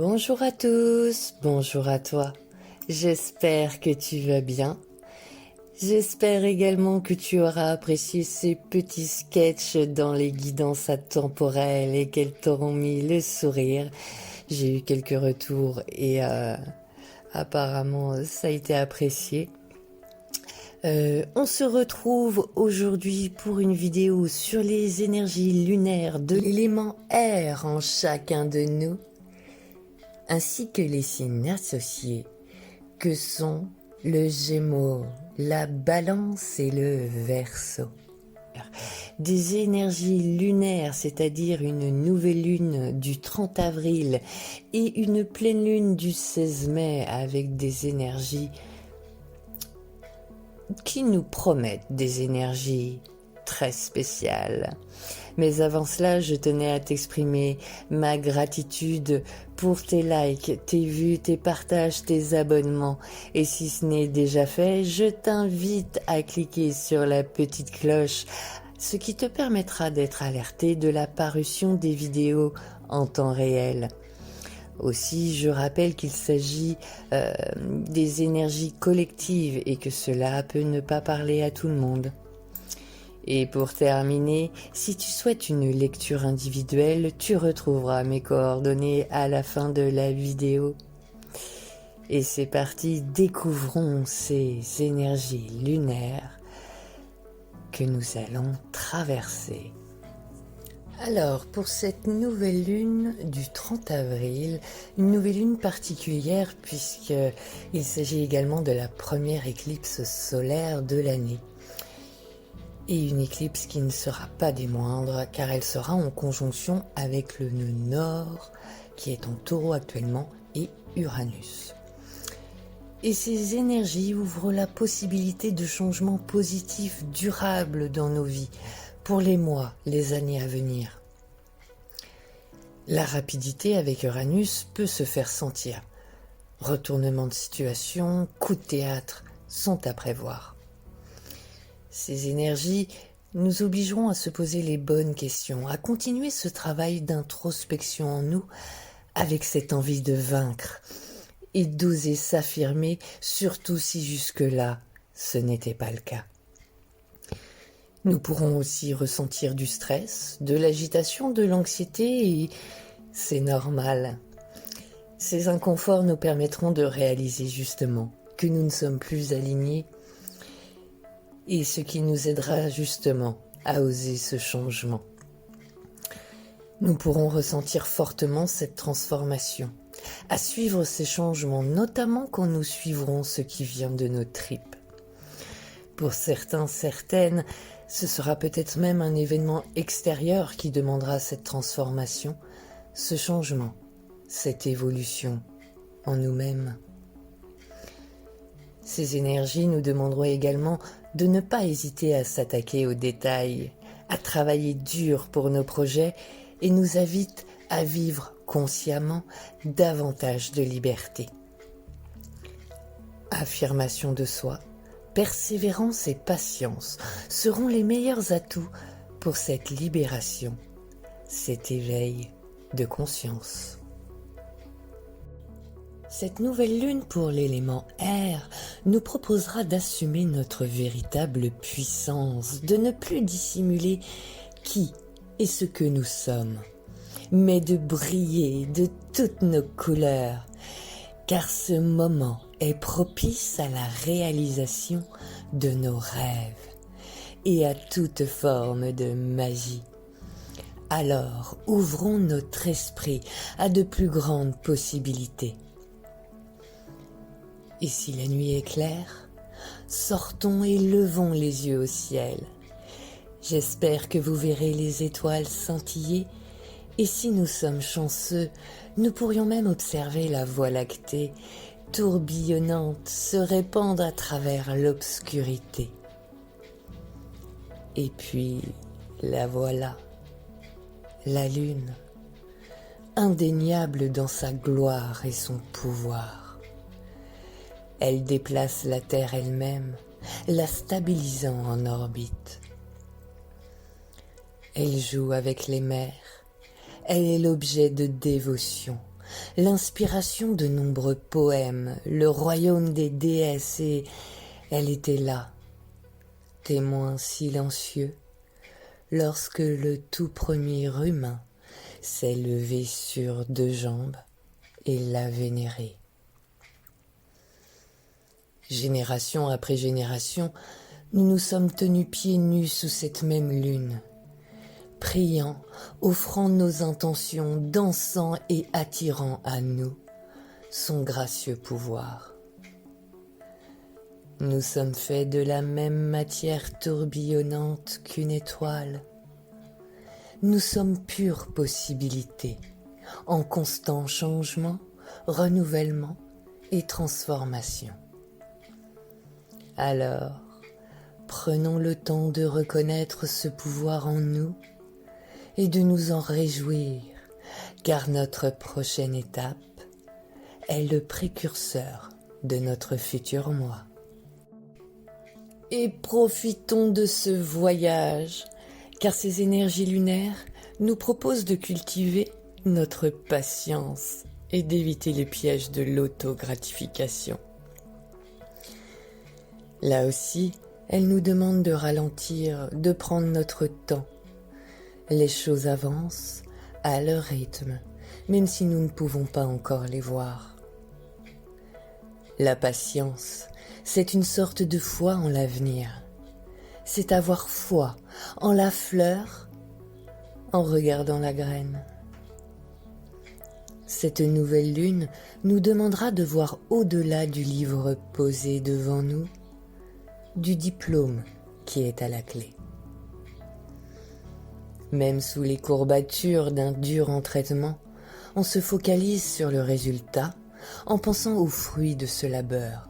Bonjour à tous, bonjour à toi. J'espère que tu vas bien. J'espère également que tu auras apprécié ces petits sketchs dans les guidances temporelles et qu'elles t'auront mis le sourire. J'ai eu quelques retours et apparemment ça a été apprécié. On se retrouve aujourd'hui pour une vidéo sur les énergies lunaires de l'élément air en chacun de nous, ainsi que les signes associés que sont le Gémeaux, la Balance et le Verseau. Des énergies lunaires, c'est-à-dire une nouvelle lune du 30 avril et une pleine lune du 16 mai avec des énergies qui nous promettent des énergies très spéciales. Mais avant cela, je tenais à t'exprimer ma gratitude pour tes likes, tes vues, tes partages, tes abonnements. Et si ce n'est déjà fait, je t'invite à cliquer sur la petite cloche, ce qui te permettra d'être alerté de la parution des vidéos en temps réel. Aussi, je rappelle qu'il s'agit des énergies collectives et que cela peut ne pas parler à tout le monde. Et pour terminer, si tu souhaites une lecture individuelle, tu retrouveras mes coordonnées à la fin de la vidéo. Et c'est parti, découvrons ces énergies lunaires que nous allons traverser. Alors, pour cette nouvelle lune du 30 avril, une nouvelle lune particulière puisqu'il s'agit également de la première éclipse solaire de l'année. Et une éclipse qui ne sera pas des moindres car elle sera en conjonction avec le nœud nord qui est en Taureau actuellement et Uranus. Et ces énergies ouvrent la possibilité de changements positifs durables dans nos vies pour les mois, les années à venir. La rapidité avec Uranus peut se faire sentir. Retournement de situation, coups de théâtre sont à prévoir. Ces énergies nous obligeront à se poser les bonnes questions, à continuer ce travail d'introspection en nous avec cette envie de vaincre et d'oser s'affirmer, surtout si jusque-là ce n'était pas le cas. Nous pourrons aussi ressentir du stress, de l'agitation, de l'anxiété et c'est normal. Ces inconforts nous permettront de réaliser justement que nous ne sommes plus alignés et ce qui nous aidera justement à oser ce changement. Nous pourrons ressentir fortement cette transformation, à suivre ces changements, notamment quand nous suivrons ce qui vient de nos tripes. Pour certains, certaines, ce sera peut-être même un événement extérieur qui demandera cette transformation, ce changement, cette évolution en nous-mêmes. Ces énergies nous demanderont également de ne pas hésiter à s'attaquer aux détails, à travailler dur pour nos projets et nous invitent à vivre consciemment davantage de liberté. Affirmation de soi, persévérance et patience seront les meilleurs atouts pour cette libération, cet éveil de conscience. Cette nouvelle lune pour l'élément air nous proposera d'assumer notre véritable puissance, de ne plus dissimuler qui et ce que nous sommes, mais de briller de toutes nos couleurs, car ce moment est propice à la réalisation de nos rêves et à toute forme de magie. Alors, ouvrons notre esprit à de plus grandes possibilités. Et si la nuit est claire, sortons et levons les yeux au ciel. J'espère que vous verrez les étoiles scintiller et si nous sommes chanceux, nous pourrions même observer la Voie lactée tourbillonnante se répandre à travers l'obscurité. Et puis, la voilà, la lune, indéniable dans sa gloire et son pouvoir. Elle déplace la Terre elle-même, la stabilisant en orbite. Elle joue avec les mers, elle est l'objet de dévotion, l'inspiration de nombreux poèmes, le royaume des déesses, et elle était là, témoin silencieux, lorsque le tout premier humain s'est levé sur deux jambes et l'a vénéré. Génération après génération, nous nous sommes tenus pieds nus sous cette même lune, priant, offrant nos intentions, dansant et attirant à nous son gracieux pouvoir. Nous sommes faits de la même matière tourbillonnante qu'une étoile. Nous sommes pure possibilité, en constant changement, renouvellement et transformation. Alors, prenons le temps de reconnaître ce pouvoir en nous et de nous en réjouir, car notre prochaine étape est le précurseur de notre futur moi. Et profitons de ce voyage, car ces énergies lunaires nous proposent de cultiver notre patience et d'éviter les pièges de l'autogratification. Là aussi, elles nous demandent de ralentir, de prendre notre temps. Les choses avancent à leur rythme, même si nous ne pouvons pas encore les voir. La patience, c'est une sorte de foi en l'avenir. C'est avoir foi en la fleur, en regardant la graine. Cette nouvelle lune nous demandera de voir au-delà du livre posé devant nous, du diplôme qui est à la clé. Même sous les courbatures d'un dur entraînement, on se focalise sur le résultat en pensant aux fruits de ce labeur.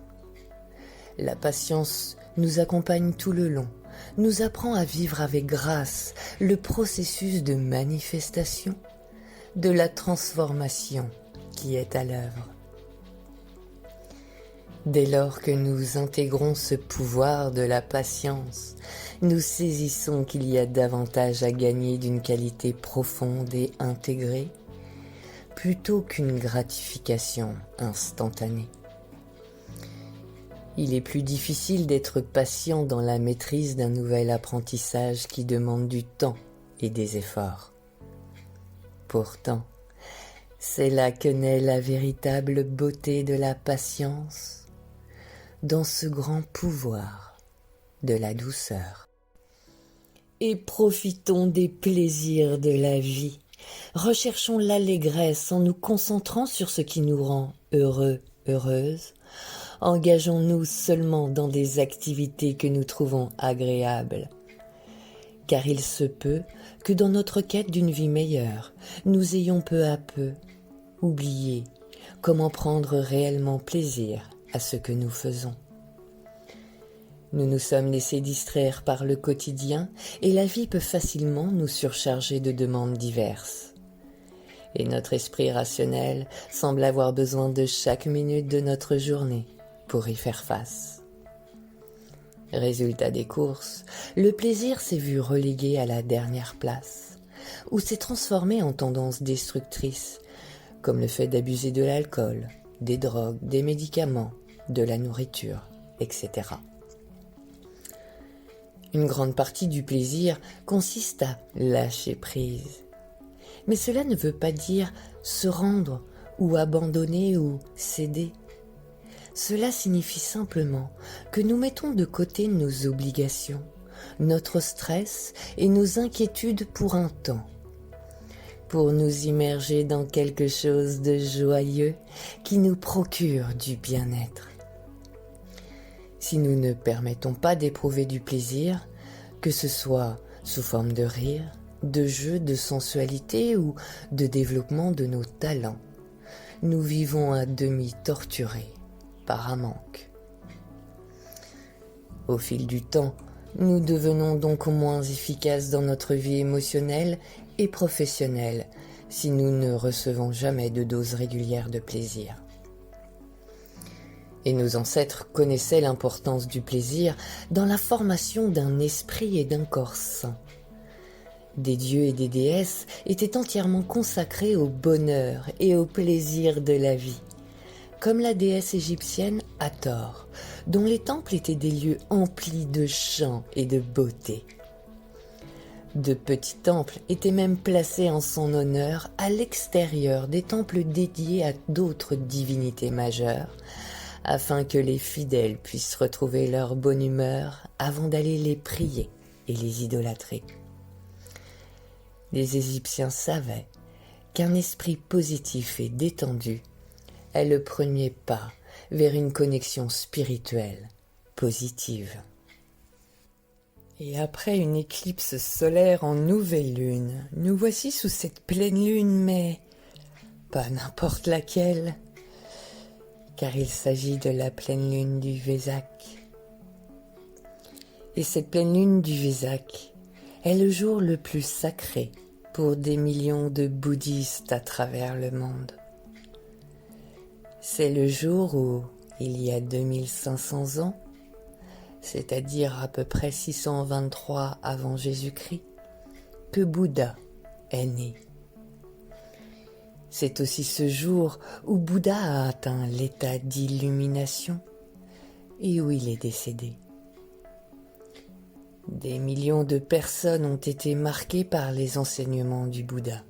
La patience nous accompagne tout le long, nous apprend à vivre avec grâce le processus de manifestation, de la transformation qui est à l'œuvre. Dès lors que nous intégrons ce pouvoir de la patience, nous saisissons qu'il y a davantage à gagner d'une qualité profonde et intégrée, plutôt qu'une gratification instantanée. Il est plus difficile d'être patient dans la maîtrise d'un nouvel apprentissage qui demande du temps et des efforts. Pourtant, c'est là que naît la véritable beauté de la patience, dans ce grand pouvoir de la douceur. Et profitons des plaisirs de la vie. Recherchons l'allégresse en nous concentrant sur ce qui nous rend heureux, heureuses. Engageons-nous seulement dans des activités que nous trouvons agréables. Car il se peut que dans notre quête d'une vie meilleure, nous ayons peu à peu oublié comment prendre réellement plaisir à ce que nous faisons. Nous nous sommes laissés distraire par le quotidien et la vie peut facilement nous surcharger de demandes diverses. Et notre esprit rationnel semble avoir besoin de chaque minute de notre journée pour y faire face. Résultat des courses, le plaisir s'est vu relégué à la dernière place, ou s'est transformé en tendance destructrice, comme le fait d'abuser de l'alcool, des drogues, des médicaments, de la nourriture, etc. Une grande partie du plaisir consiste à lâcher prise. Mais cela ne veut pas dire se rendre ou abandonner ou céder. Cela signifie simplement que nous mettons de côté nos obligations, notre stress et nos inquiétudes pour un temps, pour nous immerger dans quelque chose de joyeux qui nous procure du bien-être. Si nous ne permettons pas d'éprouver du plaisir, que ce soit sous forme de rire, de jeu, de sensualité ou de développement de nos talents, nous vivons à demi torturés par un manque. Au fil du temps, nous devenons donc moins efficaces dans notre vie émotionnelle et professionnelle si nous ne recevons jamais de doses régulières de plaisir. Et nos ancêtres connaissaient l'importance du plaisir dans la formation d'un esprit et d'un corps sain. des dieux et des déesses étaient entièrement consacrés au bonheur et au plaisir de la vie, comme la déesse égyptienne Hathor, dont les temples étaient des lieux emplis de chants et de beauté. De petits temples étaient même placés en son honneur à l'extérieur des temples dédiés à d'autres divinités majeures, afin que les fidèles puissent retrouver leur bonne humeur avant d'aller les prier et les idolâtrer. Les Égyptiens savaient qu'un esprit positif et détendu est le premier pas vers une connexion spirituelle positive. Et après une éclipse solaire en nouvelle lune, nous voici sous cette pleine lune, mais pas n'importe laquelle, car il s'agit de la pleine lune du Vésak. Et cette pleine lune du Vésak est le jour le plus sacré pour des millions de bouddhistes à travers le monde. C'est le jour où, il y a 2500 ans, c'est-à-dire à peu près 623 avant Jésus-Christ, que Bouddha est né. C'est aussi ce jour où Bouddha a atteint l'état d'illumination et où il est décédé. Des millions de personnes ont été marquées par les enseignements du Bouddha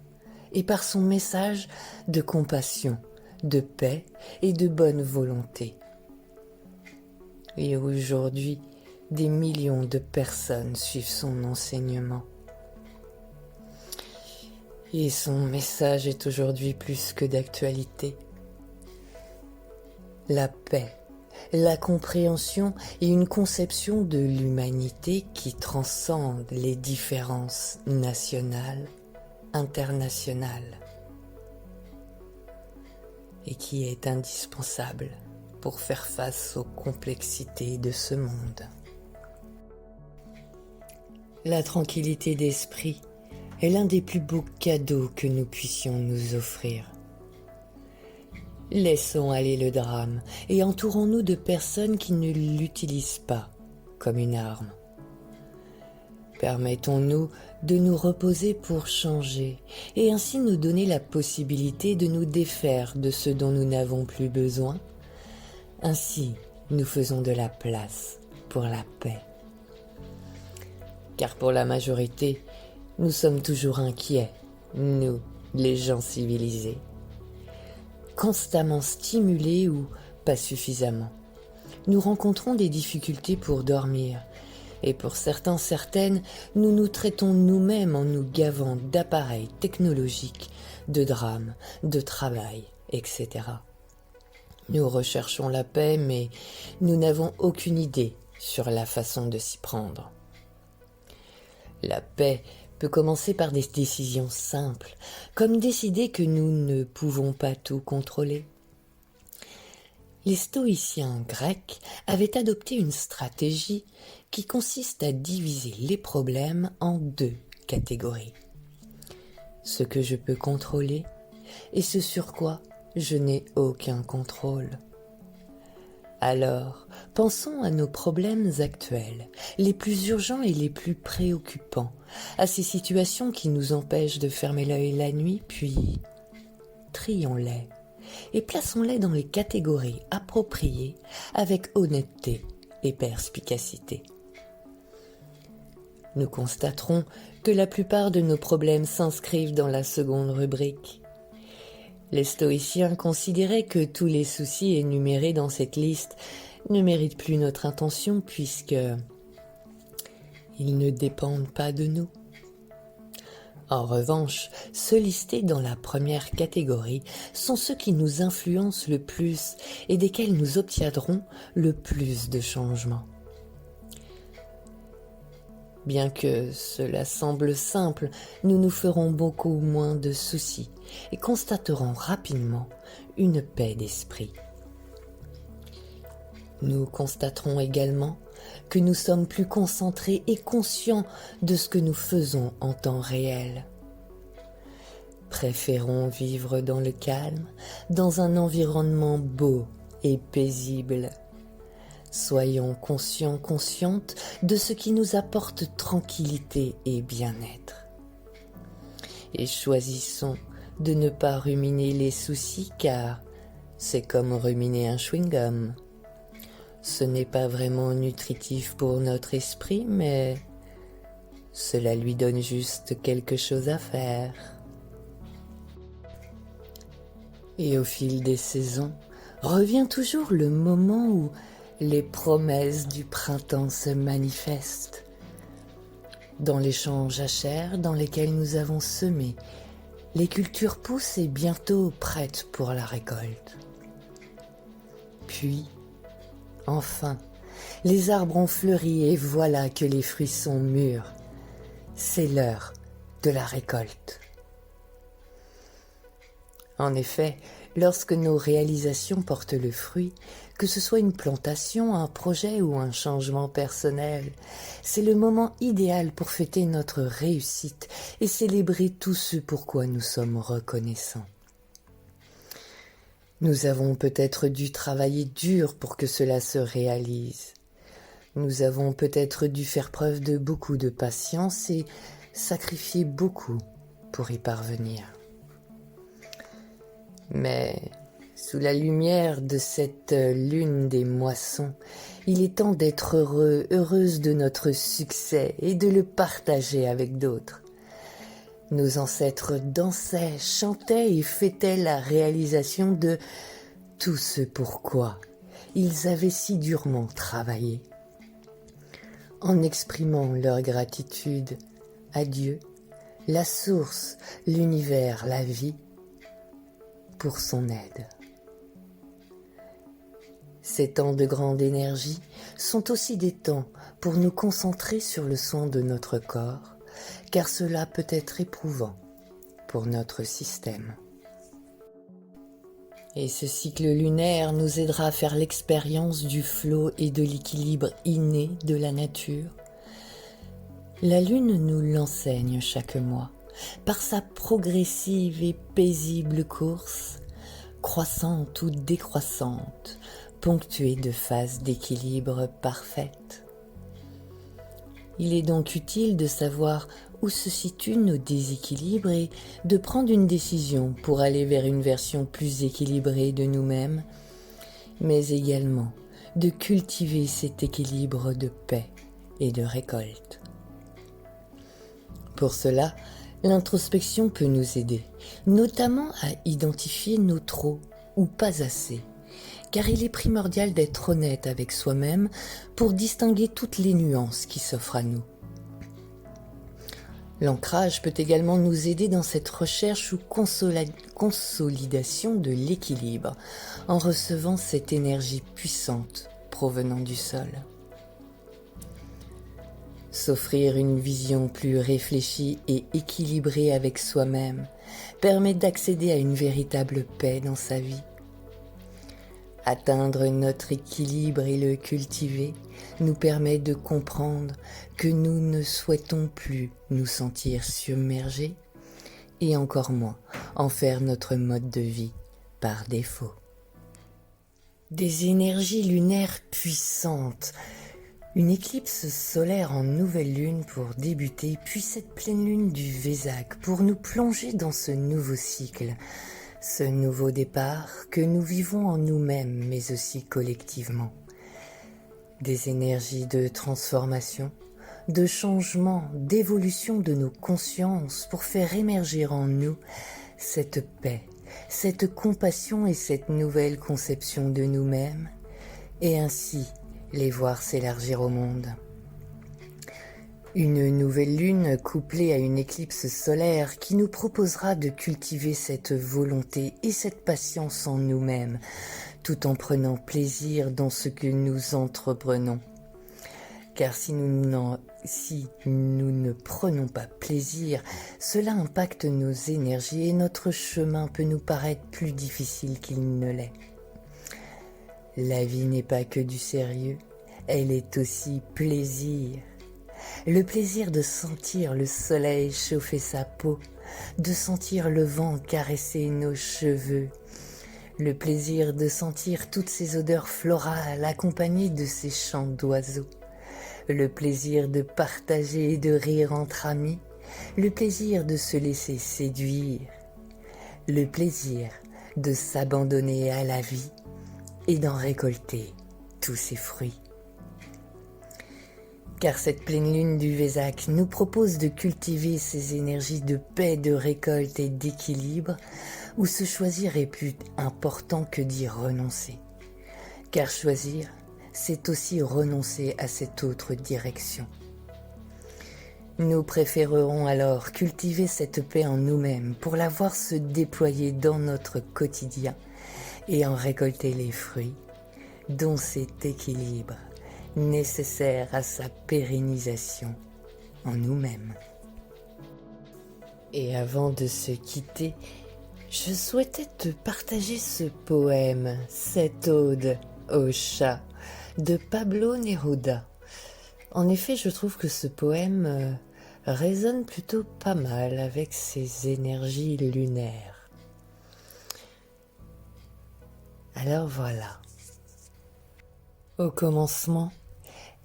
et par son message de compassion, de paix et de bonne volonté. Et aujourd'hui, des millions de personnes suivent son enseignement. Et son message est aujourd'hui plus que d'actualité. La paix, la compréhension et une conception de l'humanité qui transcende les différences nationales, internationales, et qui est indispensable pour faire face aux complexités de ce monde. La tranquillité d'esprit est l'un des plus beaux cadeaux que nous puissions nous offrir. Laissons aller le drame et entourons-nous de personnes qui ne l'utilisent pas comme une arme. Permettons-nous de nous reposer pour changer et ainsi nous donner la possibilité de nous défaire de ce dont nous n'avons plus besoin. Ainsi, nous faisons de la place pour la paix. Car pour la majorité, nous sommes toujours inquiets, nous, les gens civilisés. Constamment stimulés ou pas suffisamment. Nous rencontrons des difficultés pour dormir. Et pour certaines, nous nous traitons nous-mêmes en nous gavant d'appareils technologiques, de drames, de travail, etc. Nous recherchons la paix, mais nous n'avons aucune idée sur la façon de s'y prendre. La paix peut commencer par des décisions simples, comme décider que nous ne pouvons pas tout contrôler. Les stoïciens grecs avaient adopté une stratégie qui consiste à diviser les problèmes en deux catégories. Ce que je peux contrôler et ce sur quoi je n'ai aucun contrôle. Alors, pensons à nos problèmes actuels, les plus urgents et les plus préoccupants, à ces situations qui nous empêchent de fermer l'œil la nuit, puis trions-les et plaçons-les dans les catégories appropriées avec honnêteté et perspicacité. Nous constaterons que la plupart de nos problèmes s'inscrivent dans la seconde rubrique. Les stoïciens considéraient que tous les soucis énumérés dans cette liste ne méritent plus notre attention puisque ils ne dépendent pas de nous. En revanche, ceux listés dans la première catégorie sont ceux qui nous influencent le plus et desquels nous obtiendrons le plus de changements. Bien que cela semble simple, nous nous ferons beaucoup moins de soucis et constaterons rapidement une paix d'esprit. Nous constaterons également que nous sommes plus concentrés et conscients de ce que nous faisons en temps réel. Préférons vivre dans le calme, dans un environnement beau et paisible. Soyons conscients, conscientes de ce qui nous apporte tranquillité et bien-être. et choisissons de ne pas ruminer les soucis car c'est comme ruminer un chewing-gum. Ce n'est pas vraiment nutritif pour notre esprit, mais cela lui donne juste quelque chose à faire. Et au fil des saisons, revient toujours le moment où les promesses du printemps se manifestent. Dans les champs jachères dans lesquels nous avons semé, les cultures poussent et bientôt prêtes pour la récolte. Puis, enfin, les arbres ont fleuri et voilà que les fruits sont mûrs. C'est l'heure de la récolte. En effet, lorsque nos réalisations portent le fruit, que ce soit une plantation, un projet ou un changement personnel, c'est le moment idéal pour fêter notre réussite et célébrer tout ce pour quoi nous sommes reconnaissants. Nous avons peut-être dû travailler dur pour que cela se réalise. Nous avons peut-être dû faire preuve de beaucoup de patience et sacrifier beaucoup pour y parvenir. Mais sous la lumière de cette lune des moissons, il est temps d'être heureux, heureuse de notre succès et de le partager avec d'autres. Nos ancêtres dansaient, chantaient et fêtaient la réalisation de tout ce pourquoi ils avaient si durement travaillé. En exprimant leur gratitude à Dieu, la source, l'univers, la vie, pour son aide. Ces temps de grande énergie sont aussi des temps pour nous concentrer sur le soin de notre corps, car cela peut être éprouvant pour notre système. Et ce cycle lunaire nous aidera à faire l'expérience du flot et de l'équilibre inné de la nature. La lune nous l'enseigne chaque mois, par sa progressive et paisible course, croissante ou décroissante, ponctuée de phases d'équilibre parfaites. Il est donc utile de savoir où se situent nos déséquilibres et de prendre une décision pour aller vers une version plus équilibrée de nous-mêmes, mais également de cultiver cet équilibre de paix et de récolte. Pour cela, l'introspection peut nous aider, notamment à identifier nos trop ou pas assez, car il est primordial d'être honnête avec soi-même pour distinguer toutes les nuances qui s'offrent à nous. L'ancrage peut également nous aider dans cette recherche ou consolidation de l'équilibre, en recevant cette énergie puissante provenant du sol. S'offrir une vision plus réfléchie et équilibrée avec soi-même permet d'accéder à une véritable paix dans sa vie. Atteindre notre équilibre et le cultiver nous permet de comprendre que nous ne souhaitons plus nous sentir submergés et encore moins en faire notre mode de vie par défaut. Des énergies lunaires puissantes, une éclipse solaire en nouvelle lune pour débuter, puis cette pleine lune du Vésac pour nous plonger dans ce nouveau cycle, ce nouveau départ que nous vivons en nous-mêmes mais aussi collectivement. Des énergies de transformation, de changement, d'évolution de nos consciences pour faire émerger en nous cette paix, cette compassion et cette nouvelle conception de nous-mêmes, et ainsi les voir s'élargir au monde. Une nouvelle lune couplée à une éclipse solaire qui nous proposera de cultiver cette volonté et cette patience en nous-mêmes, tout en prenant plaisir dans ce que nous entreprenons. Car si nous ne prenons pas plaisir, cela impacte nos énergies et notre chemin peut nous paraître plus difficile qu'il ne l'est. La vie n'est pas que du sérieux, elle est aussi plaisir. Le plaisir de sentir le soleil chauffer sa peau, de sentir le vent caresser nos cheveux, le plaisir de sentir toutes ces odeurs florales accompagnées de ces chants d'oiseaux, le plaisir de partager et de rire entre amis, le plaisir de se laisser séduire, le plaisir de s'abandonner à la vie et d'en récolter tous ses fruits. Car cette pleine lune du Vésac nous propose de cultiver ces énergies de paix, de récolte et d'équilibre, où se choisir est plus important que d'y renoncer. Car choisir, c'est aussi renoncer à cette autre direction. Nous préférerons alors cultiver cette paix en nous-mêmes pour la voir se déployer dans notre quotidien et en récolter les fruits, dont cet équilibre nécessaire à sa pérennisation en nous-mêmes. Et avant de se quitter, je souhaitais te partager ce poème, cette ode au chat de Pablo Neruda. En effet, je trouve que ce poème résonne plutôt pas mal avec ces énergies lunaires. Alors voilà. Au commencement,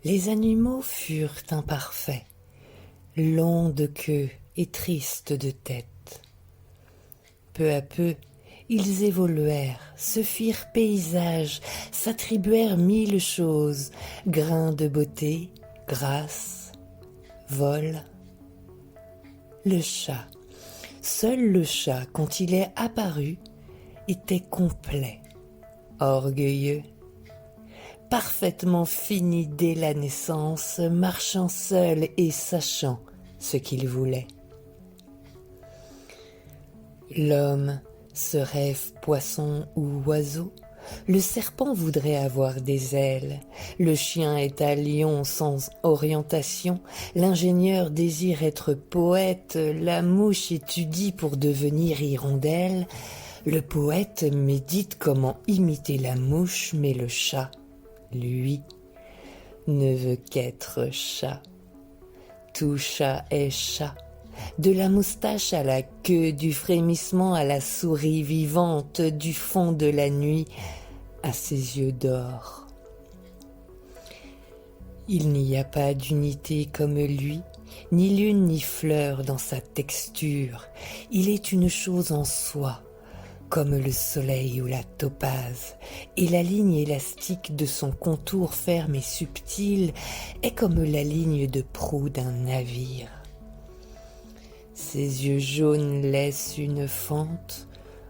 les animaux furent imparfaits, longs de queue et tristes de tête. Peu à peu, ils évoluèrent, se firent paysages, s'attribuèrent mille choses, grains de beauté, grâce, vol. Le chat, seul le chat, quand il est apparu, était complet, orgueilleux, parfaitement fini dès la naissance, marchant seul et sachant ce qu'il voulait. L'homme se rêve poisson ou oiseau, le serpent voudrait avoir des ailes, le chien est à lion sans orientation, l'ingénieur désire être poète, la mouche étudie pour devenir hirondelle, le poète médite comment imiter la mouche, mais le chat, lui, ne veut qu'être chat. Tout chat est chat, de la moustache à la queue, du frémissement à la souris vivante, du fond de la nuit à ses yeux d'or. Il n'y a pas d'unité comme lui, ni lune ni fleur dans sa texture, il est une chose en soi, comme le soleil ou la topaze, et la ligne élastique de son contour ferme et subtil est comme la ligne de proue d'un navire. Ses yeux jaunes laissent une fente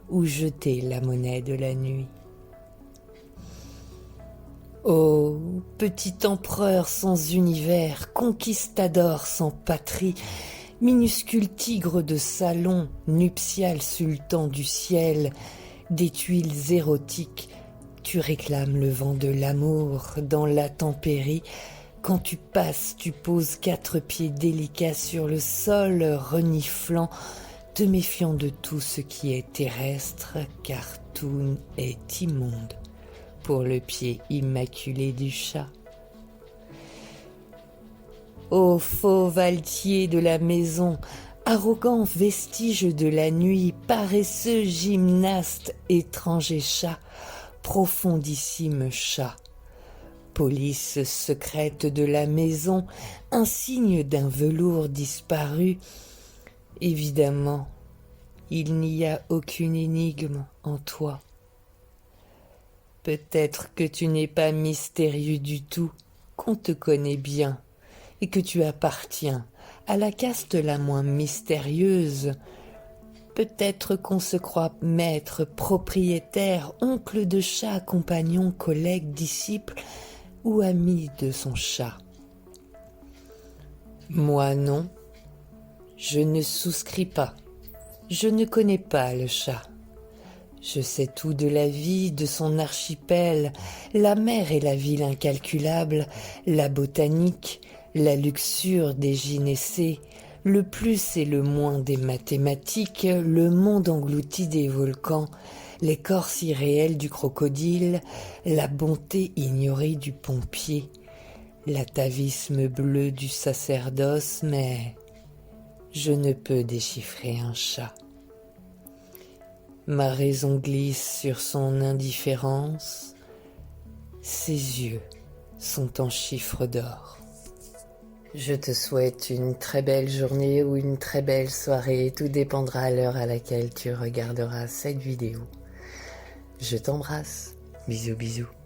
où jeter la monnaie de la nuit. Ô petit empereur sans univers, conquistador sans patrie, minuscule tigre de salon, nuptial sultan du ciel, des tuiles érotiques, tu réclames le vent de l'amour dans l'intempérie. Quand tu passes, tu poses 4 pieds délicats sur le sol, reniflant, te méfiant de tout ce qui est terrestre, car tout est immonde pour le pied immaculé du chat. Ô faux valetier de la maison, arrogant vestige de la nuit, paresseux gymnaste, étranger chat, profondissime chat, police secrète de la maison, insigne d'un velours disparu, évidemment, il n'y a aucune énigme en toi. Peut-être que tu n'es pas mystérieux du tout, qu'on te connaît bien, et que tu appartiens à la caste la moins mystérieuse. Peut-être qu'on se croit maître, propriétaire, oncle de chat, compagnon, collègue, disciple ou ami de son chat. Moi non, je ne souscris pas, je ne connais pas le chat. Je sais tout de la vie, de son archipel, la mer et la ville incalculable, la botanique, la luxure des gynécées, le plus et le moins des mathématiques, le monde englouti des volcans, l'écorce irréelle du crocodile, la bonté ignorée du pompier, l'atavisme bleu du sacerdoce, mais je ne peux déchiffrer un chat. Ma raison glisse sur son indifférence, ses yeux sont en chiffres d'or. Je te souhaite une très belle journée ou une très belle soirée. Tout dépendra à l'heure à laquelle tu regarderas cette vidéo. Je t'embrasse. Bisous bisous.